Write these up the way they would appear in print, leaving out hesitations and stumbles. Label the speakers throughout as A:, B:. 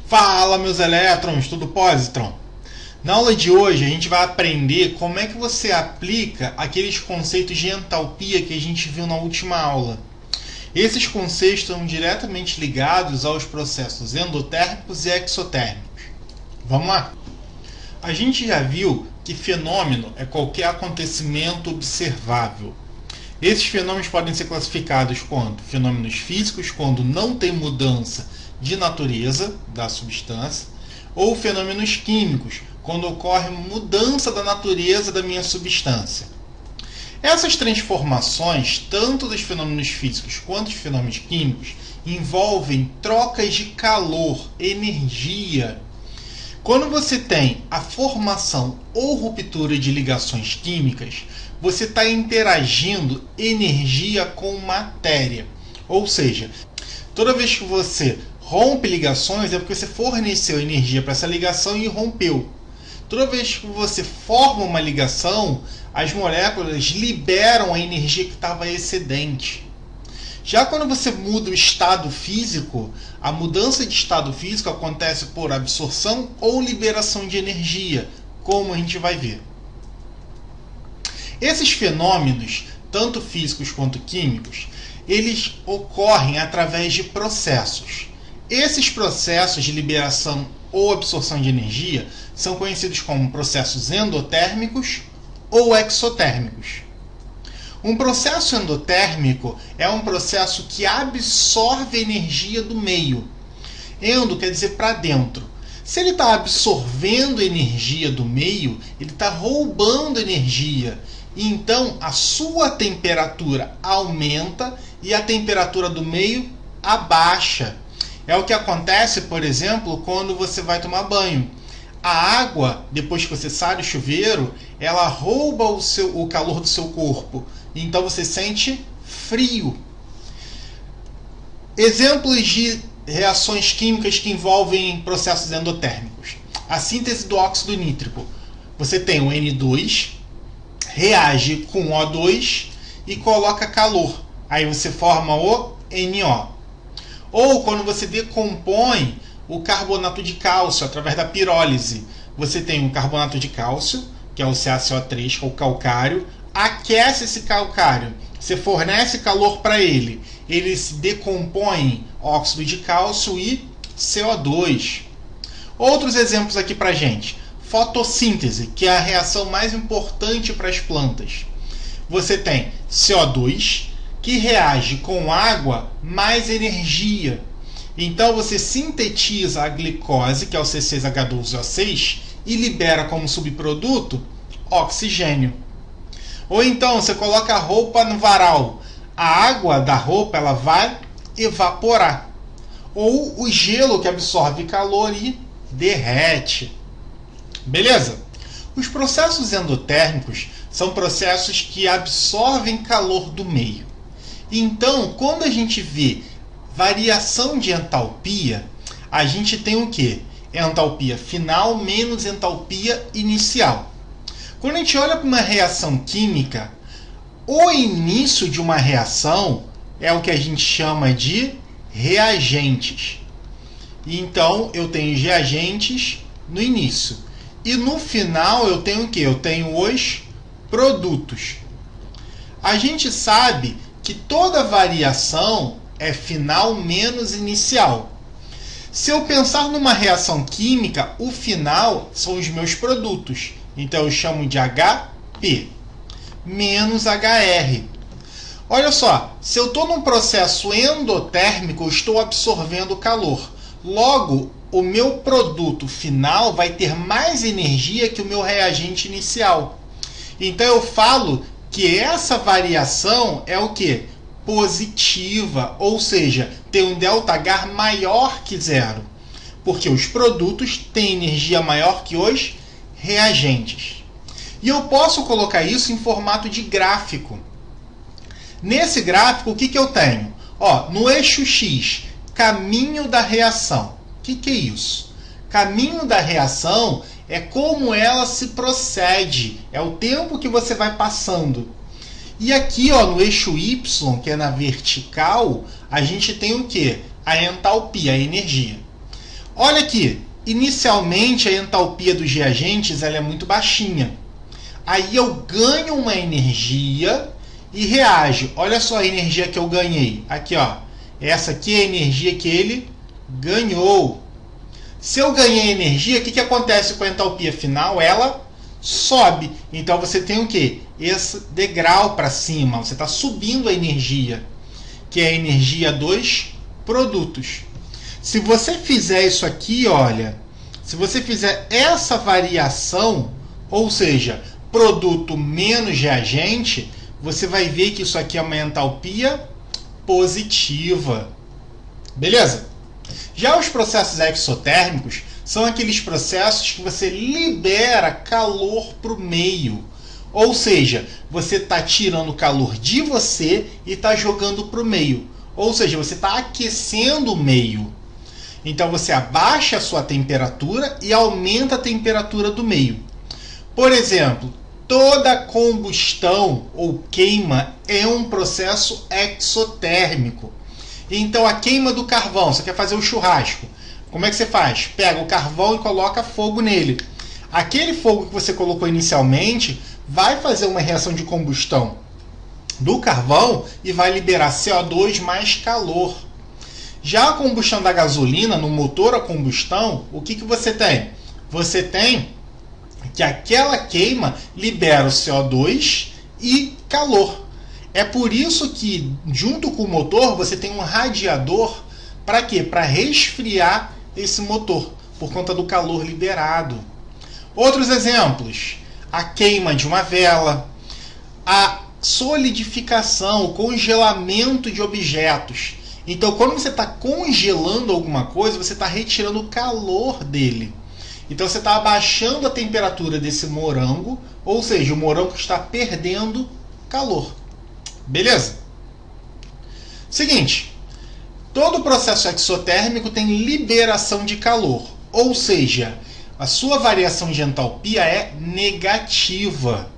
A: Fala, meus elétrons, tudo positron? Na aula de hoje a gente vai aprender como é que você aplica aqueles conceitos de entalpia que a gente viu na última aula. Esses conceitos estão diretamente ligados aos processos endotérmicos e exotérmicos. Vamos lá? A gente já viu que fenômeno é qualquer acontecimento observável. Esses fenômenos podem ser classificados como fenômenos físicos, quando não tem mudança de natureza da substância, ou fenômenos químicos, quando ocorre mudança da natureza da minha substância. Essas transformações, tanto dos fenômenos físicos quanto dos fenômenos químicos, envolvem trocas de calor, energia. Quando você tem a formação ou ruptura de ligações químicas, você está interagindo energia com matéria. Ou seja, toda vez que você rompe ligações é porque você forneceu energia para essa ligação e rompeu. Toda vez que você forma uma ligação, as moléculas liberam a energia que estava excedente. Já quando você muda o estado físico, a mudança de estado físico acontece por absorção ou liberação de energia, como a gente vai ver. Esses fenômenos, tanto físicos quanto químicos, eles ocorrem através de processos. Esses processos de liberação ou absorção de energia são conhecidos como processos endotérmicos ou exotérmicos. Um processo endotérmico é um processo que absorve energia do meio. Endo quer dizer para dentro. Se ele está absorvendo energia do meio, ele está roubando energia. Então a sua temperatura aumenta e a temperatura do meio abaixa. É o que acontece, por exemplo, quando você vai tomar banho. A água, depois que você sai do chuveiro, ela rouba o calor do seu corpo. Então você sente frio. Exemplos de reações químicas que envolvem processos endotérmicos. A síntese do óxido nítrico. Você tem o N2, reage com o O2 e coloca calor. Aí você forma o NO. Ou quando você decompõe o carbonato de cálcio através da pirólise. Você tem o carbonato de cálcio, que é o CaCO3, que é o calcário, aquece esse calcário, você fornece calor para ele, ele se decompõe em óxido de cálcio e CO2. Outros exemplos aqui para gente. Fotossíntese, que é a reação mais importante para as plantas. Você tem CO2, que reage com água mais energia. Então você sintetiza a glicose, que é o C6H12O6, e libera como subproduto oxigênio. Ou então você coloca a roupa no varal. A água da roupa ela vai evaporar. Ou o gelo que absorve calor e derrete. Beleza? Os processos endotérmicos são processos que absorvem calor do meio. Então, quando a gente vê variação de entalpia, a gente tem o quê? Entalpia final menos entalpia inicial. Quando a gente olha para uma reação química, o início de uma reação é o que a gente chama de reagentes. Então, eu tenho reagentes no início. E no final eu tenho o quê? Eu tenho os produtos. A gente sabe que toda variação é final menos inicial. Se eu pensar numa reação química, o final são os meus produtos. Então eu chamo de HP menos HR. Olha só, se eu estou num processo endotérmico, eu estou absorvendo calor. Logo, o meu produto final vai ter mais energia que o meu reagente inicial. Então eu falo que essa variação é o quê? Positiva, ou seja, tem um ΔH maior que zero, porque os produtos têm energia maior que os reagentes. E eu posso colocar isso em formato de gráfico. Nesse gráfico, o que eu tenho? No eixo X, caminho da reação. O que é isso? Caminho da reação é como ela se procede, é o tempo que você vai passando. E aqui, no eixo Y, que é na vertical, a gente tem o quê? A entalpia, a energia. Olha aqui, inicialmente a entalpia dos reagentes ela é muito baixinha. Aí eu ganho uma energia e reajo. Olha só a energia que eu ganhei. Aqui, ó. Essa aqui é a energia que ele ganhou. Se eu ganhei energia, o que acontece com a entalpia final? Ela sobe. Então você tem o quê? Esse degrau para cima. Você está subindo a energia, que é a energia dos produtos. Se você fizer isso aqui, olha, se você fizer essa variação, ou seja, produto menos reagente, você vai ver que isso aqui é uma entalpia positiva. Beleza? Já os processos exotérmicos são aqueles processos que você libera calor para o meio. Ou seja, você está tirando calor de você e está jogando para o meio. Ou seja, você está aquecendo o meio. Então você abaixa a sua temperatura e aumenta a temperatura do meio. Por exemplo, toda combustão ou queima é um processo exotérmico. Então a queima do carvão, você quer fazer o churrasco. Como é que você faz? Pega o carvão e coloca fogo nele. Aquele fogo que você colocou inicialmente vai fazer uma reação de combustão do carvão e vai liberar CO2 mais calor. Já a combustão da gasolina, no motor a combustão, o que você tem? Você tem que aquela queima libera o CO2 e calor. É por isso que, junto com o motor, você tem um radiador. Para quê? Para resfriar esse motor, por conta do calor liberado. Outros exemplos: a queima de uma vela, a solidificação, o congelamento de objetos. Então, quando você está congelando alguma coisa, você está retirando o calor dele. Então, você está abaixando a temperatura desse morango, ou seja, o morango está perdendo calor. Beleza? Seguinte, todo processo exotérmico tem liberação de calor, ou seja, a sua variação de entalpia é negativa.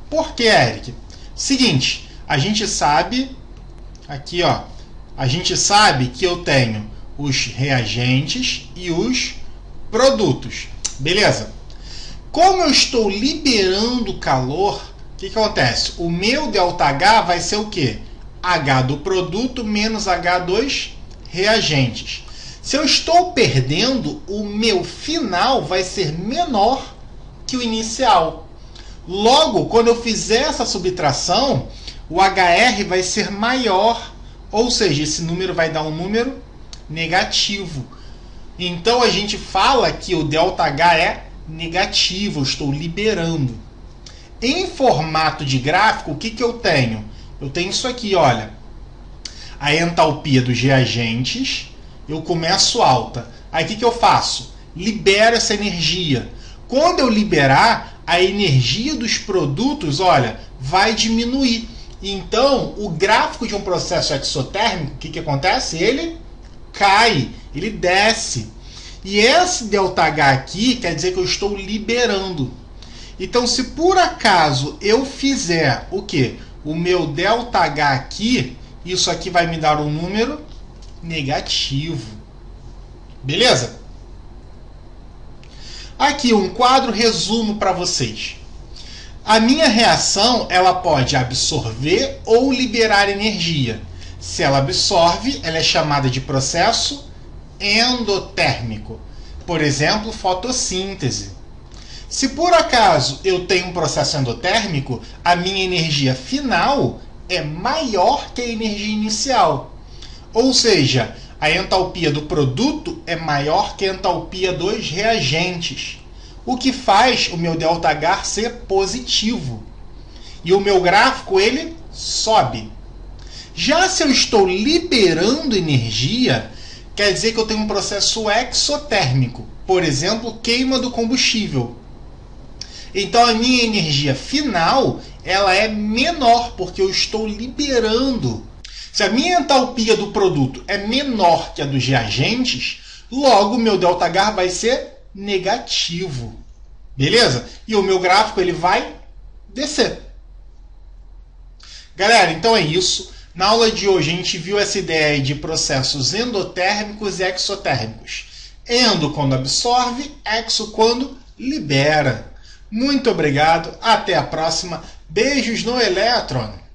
A: Por que, Eric? Seguinte, a gente sabe, aqui ó, a gente sabe que eu tenho os reagentes e os produtos. Beleza? Como eu estou liberando calor, o que acontece? O meu ΔH vai ser o quê? H do produto menos H dos reagentes. Se eu estou perdendo, o meu final vai ser menor que o inicial. Logo, quando eu fizer essa subtração, o HR vai ser maior. Ou seja, esse número vai dar um número negativo. Então a gente fala que o ΔH é negativo, eu estou liberando. Em formato de gráfico, o que eu tenho? Eu tenho isso aqui, olha. A entalpia dos reagentes, eu começo alta. Aí o que eu faço? Libero essa energia. Quando eu liberar, a energia dos produtos, olha, vai diminuir. Então, o gráfico de um processo exotérmico, o que acontece? Ele cai, ele desce. E esse ΔH aqui quer dizer que eu estou liberando. Então, se por acaso eu fizer o quê? O meu ΔH aqui, isso aqui vai me dar um número negativo. Beleza? Aqui um quadro resumo para vocês. A minha reação, ela pode absorver ou liberar energia. Se ela absorve, ela é chamada de processo endotérmico. Por exemplo, fotossíntese. Se por acaso eu tenho um processo endotérmico, a minha energia final é maior que a energia inicial. Ou seja, a entalpia do produto é maior que a entalpia dos reagentes. O que faz o meu ΔH ser positivo. E o meu gráfico, ele sobe. Já se eu estou liberando energia, quer dizer que eu tenho um processo exotérmico. Por exemplo, queima do combustível. Então a minha energia final, ela é menor, porque eu estou liberando. Se a minha entalpia do produto é menor que a dos reagentes, logo o meu ΔH vai ser negativo. Beleza? E o meu gráfico ele vai descer. Galera, então é isso. Na aula de hoje a gente viu essa ideia de processos endotérmicos e exotérmicos. Endo quando absorve, exo quando libera. Muito obrigado, até a próxima. Beijos no elétron!